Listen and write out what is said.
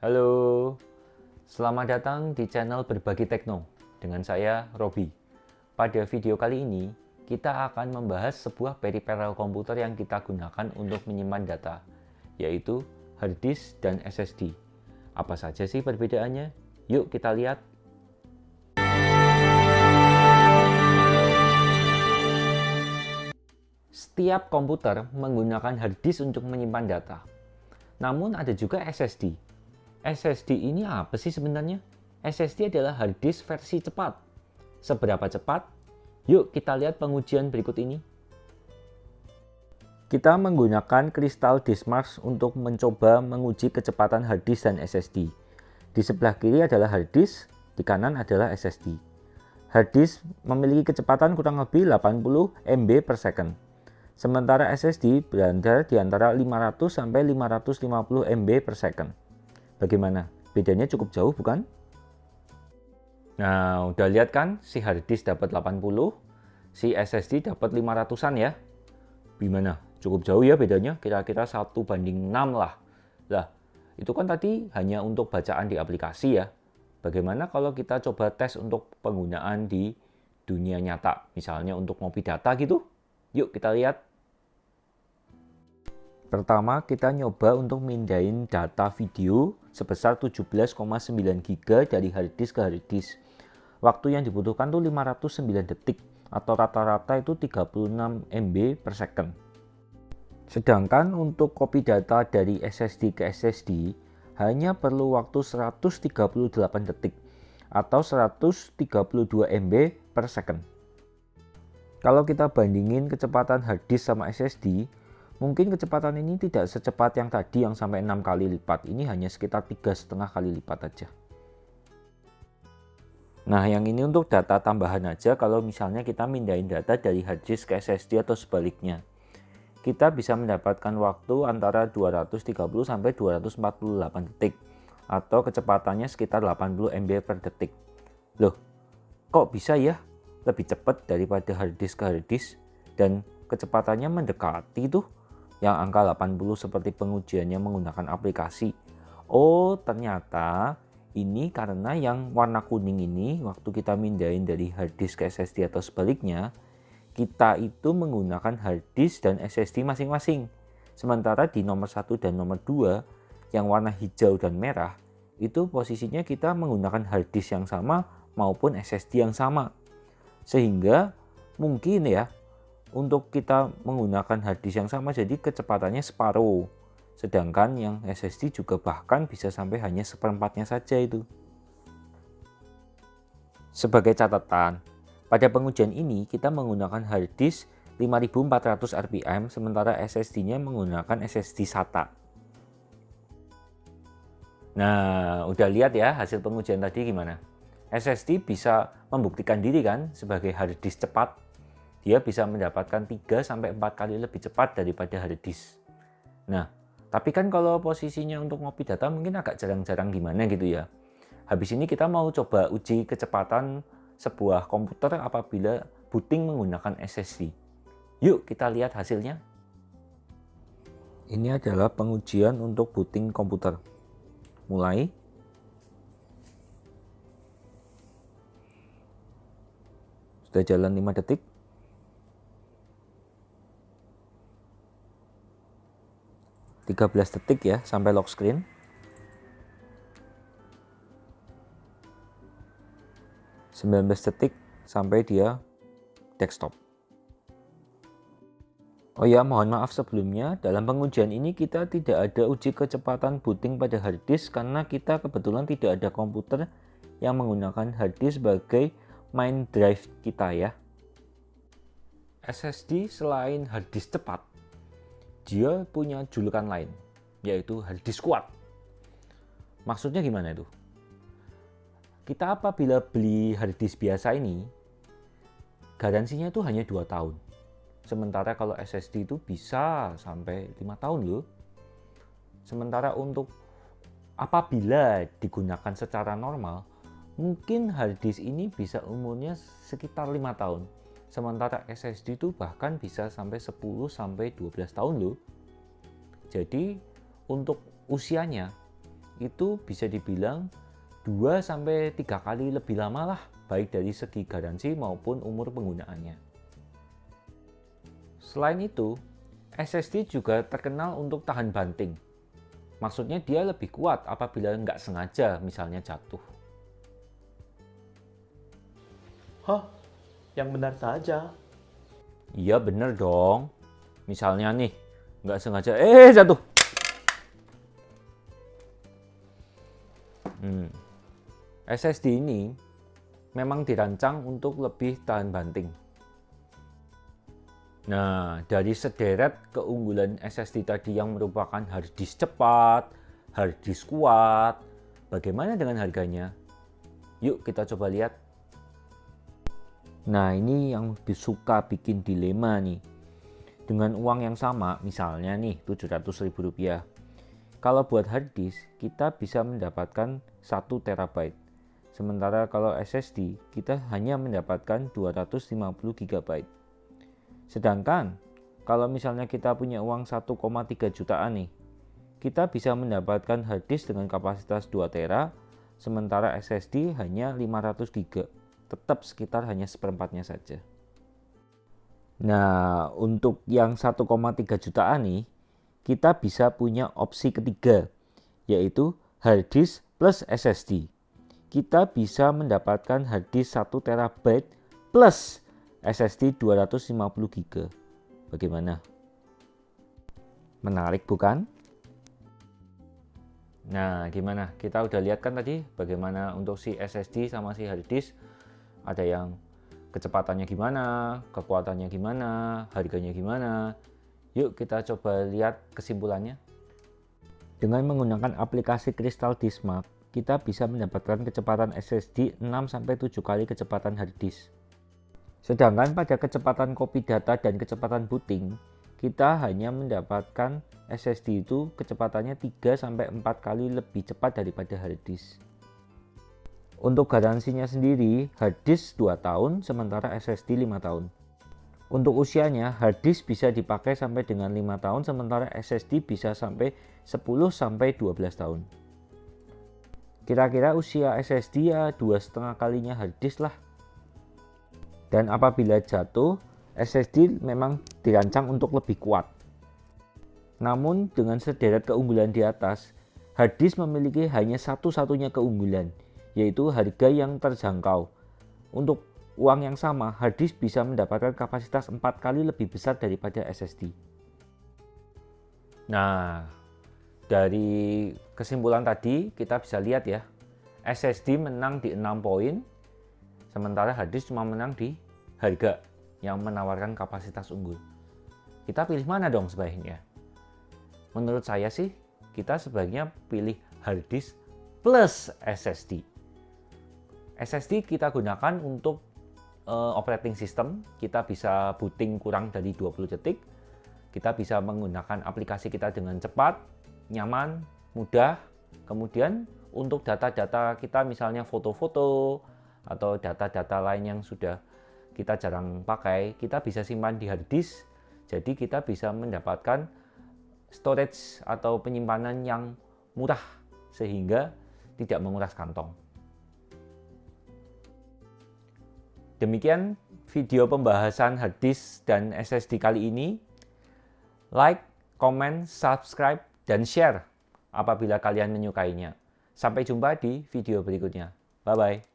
Halo, selamat datang di channel Berbagi Tekno dengan saya, Robi. Pada video kali ini, kita akan membahas sebuah peripheral komputer yang kita gunakan untuk menyimpan data, yaitu hard disk dan SSD. Apa saja sih perbedaannya? Yuk kita lihat. Setiap komputer menggunakan hard disk untuk menyimpan data. Namun ada juga SSD. SSD ini apa sih sebenarnya? SSD adalah hard disk versi cepat. Seberapa cepat? Yuk kita lihat pengujian berikut ini. Kita menggunakan Crystal Diskmark untuk mencoba menguji kecepatan hard disk dan SSD. Di sebelah kiri adalah hard disk, di kanan adalah SSD. Hard disk memiliki kecepatan kurang lebih 80 MB per second. Sementara SSD berada di antara 500 sampai 550 MB per second. Bagaimana? Bedanya cukup jauh bukan? Nah, udah lihat kan? Si hard disk dapat 80, si SSD dapat 500-an ya. Gimana? Cukup jauh ya bedanya? Kira-kira 1:6 lah. Lah, itu kan tadi hanya untuk bacaan di aplikasi ya. Bagaimana kalau kita coba tes untuk penggunaan di dunia nyata? Misalnya untuk ngopi data gitu? Yuk kita lihat. Pertama, kita nyoba untuk mindahin data video sebesar 17,9 GB dari hard disk ke hard disk. Waktu yang dibutuhkan tuh 509 detik atau rata-rata itu 36 MB per second. Sedangkan untuk copy data dari SSD ke SSD hanya perlu waktu 138 detik atau 132 MB per second. Kalau kita bandingin kecepatan hard disk sama SSD, mungkin kecepatan ini tidak secepat yang tadi yang sampai 6 kali lipat. Ini hanya sekitar 3,5 kali lipat aja. Nah, yang ini untuk data tambahan aja kalau misalnya kita mindahin data dari hard disk ke SSD atau sebaliknya. Kita bisa mendapatkan waktu antara 230 sampai 248 detik atau kecepatannya sekitar 80 MB per detik. Loh, kok bisa ya lebih cepat daripada hard disk ke hard disk dan kecepatannya mendekati tuh yang angka 80 seperti pengujiannya menggunakan aplikasi. Oh, ternyata ini karena yang warna kuning ini waktu kita mindahin dari hard disk ke SSD atau sebaliknya, kita itu menggunakan hard disk dan SSD masing-masing. Sementara di nomor 1 dan nomor 2 yang warna hijau dan merah itu posisinya kita menggunakan hard disk yang sama maupun SSD yang sama. Sehingga mungkin ya untuk kita menggunakan hard disk yang sama jadi kecepatannya separuh. Sedangkan yang SSD juga bahkan bisa sampai hanya seperempatnya saja itu. Sebagai catatan, pada pengujian ini kita menggunakan hard disk 5400 RPM sementara SSD-nya menggunakan SSD SATA. Nah, udah lihat ya hasil pengujian tadi gimana? SSD bisa membuktikan diri kan sebagai hard disk cepat. Dia bisa mendapatkan 3-4 kali lebih cepat daripada hard disk. Nah, tapi kan kalau posisinya untuk ngopi data mungkin agak jarang-jarang gimana gitu ya. Habis ini kita mau coba uji kecepatan sebuah komputer apabila booting menggunakan SSD. Yuk kita lihat hasilnya. Ini adalah pengujian untuk booting komputer. Mulai. Sudah jalan 5 detik. 13 detik ya sampai lock screen. Sembilan belas detik sampai dia desktop. Oh ya, mohon maaf sebelumnya, dalam pengujian ini kita tidak ada uji kecepatan booting pada hard disk karena kita kebetulan tidak ada komputer yang menggunakan hard disk sebagai main drive kita ya. SSD selain hard disk cepat, dia punya julukan lain, yaitu hard disk kuat. Maksudnya gimana itu? Kita apabila beli hard disk biasa ini, garansinya itu hanya 2 tahun. Sementara kalau SSD itu bisa sampai 5 tahun loh. Sementara untuk apabila digunakan secara normal, mungkin hard disk ini bisa umurnya sekitar 5 tahun. Sementara SSD itu bahkan bisa sampai 10-12 tahun loh. Jadi untuk usianya itu bisa dibilang 2-3 kali lebih lama lah, baik dari segi garansi maupun umur penggunaannya. Selain itu, SSD juga terkenal untuk tahan banting. Maksudnya dia lebih kuat apabila nggak sengaja misalnya jatuh. Hah? Yang benar saja. Iya bener dong. Misalnya nih, nggak sengaja, jatuh. SSD ini memang dirancang untuk lebih tahan banting. Nah, dari sederet keunggulan SSD tadi yang merupakan hard disk cepat, hard disk kuat, bagaimana dengan harganya? Yuk kita coba lihat. Nah, ini yang suka bikin dilema nih. Dengan uang yang sama, misalnya nih Rp700.000. Kalau buat hard disk, kita bisa mendapatkan 1 TB. Sementara kalau SSD, kita hanya mendapatkan 250 GB. Sedangkan kalau misalnya kita punya uang 1,3 jutaan nih, kita bisa mendapatkan hard disk dengan kapasitas 2 TB, sementara SSD hanya 500 GB. Tetap sekitar hanya seperempatnya saja. Nah, untuk yang 1,3 jutaan nih, kita bisa punya opsi ketiga, yaitu hard disk plus SSD. Kita bisa mendapatkan hard disk 1 TB plus SSD 250 GB. Bagaimana? Menarik bukan? Nah, gimana? Kita udah lihat kan tadi bagaimana untuk si SSD sama si hard disk. Ada yang kecepatannya gimana, kekuatannya gimana, harganya gimana. Yuk kita coba lihat kesimpulannya. Dengan menggunakan aplikasi Crystal Disk Mark, kita bisa mendapatkan kecepatan SSD 6-7 kali kecepatan hard disk. Sedangkan pada kecepatan copy data dan kecepatan booting, kita hanya mendapatkan SSD itu kecepatannya 3-4 kali lebih cepat daripada hard disk. Untuk garansinya sendiri, hard disk 2 tahun, sementara SSD 5 tahun. Untuk usianya, hard disk bisa dipakai sampai dengan 5 tahun, sementara SSD bisa sampai 10-12 tahun. Kira-kira usia SSD ya 2,5 kalinya hard disk lah. Dan apabila jatuh, SSD memang dirancang untuk lebih kuat. Namun dengan sederet keunggulan di atas, hard disk memiliki hanya satu-satunya keunggulan, yaitu harga yang terjangkau. Untuk uang yang sama, hard disk bisa mendapatkan kapasitas 4 kali lebih besar daripada SSD. Nah, dari kesimpulan tadi kita bisa lihat ya, SSD menang di 6 poin, sementara hard disk cuma menang di harga yang menawarkan kapasitas unggul. Kita pilih mana dong sebaiknya? Menurut saya sih, kita sebaiknya pilih hard disk plus SSD. SSD kita gunakan untuk operating system, kita bisa booting kurang dari 20 detik, kita bisa menggunakan aplikasi kita dengan cepat, nyaman, mudah. Kemudian untuk data-data kita misalnya foto-foto atau data-data lain yang sudah kita jarang pakai, kita bisa simpan di hard disk. Jadi kita bisa mendapatkan storage atau penyimpanan yang murah sehingga tidak menguras kantong. Demikian video pembahasan hard disk dan SSD kali ini. Like, comment, subscribe, dan share apabila kalian menyukainya. Sampai jumpa di video berikutnya. Bye-bye.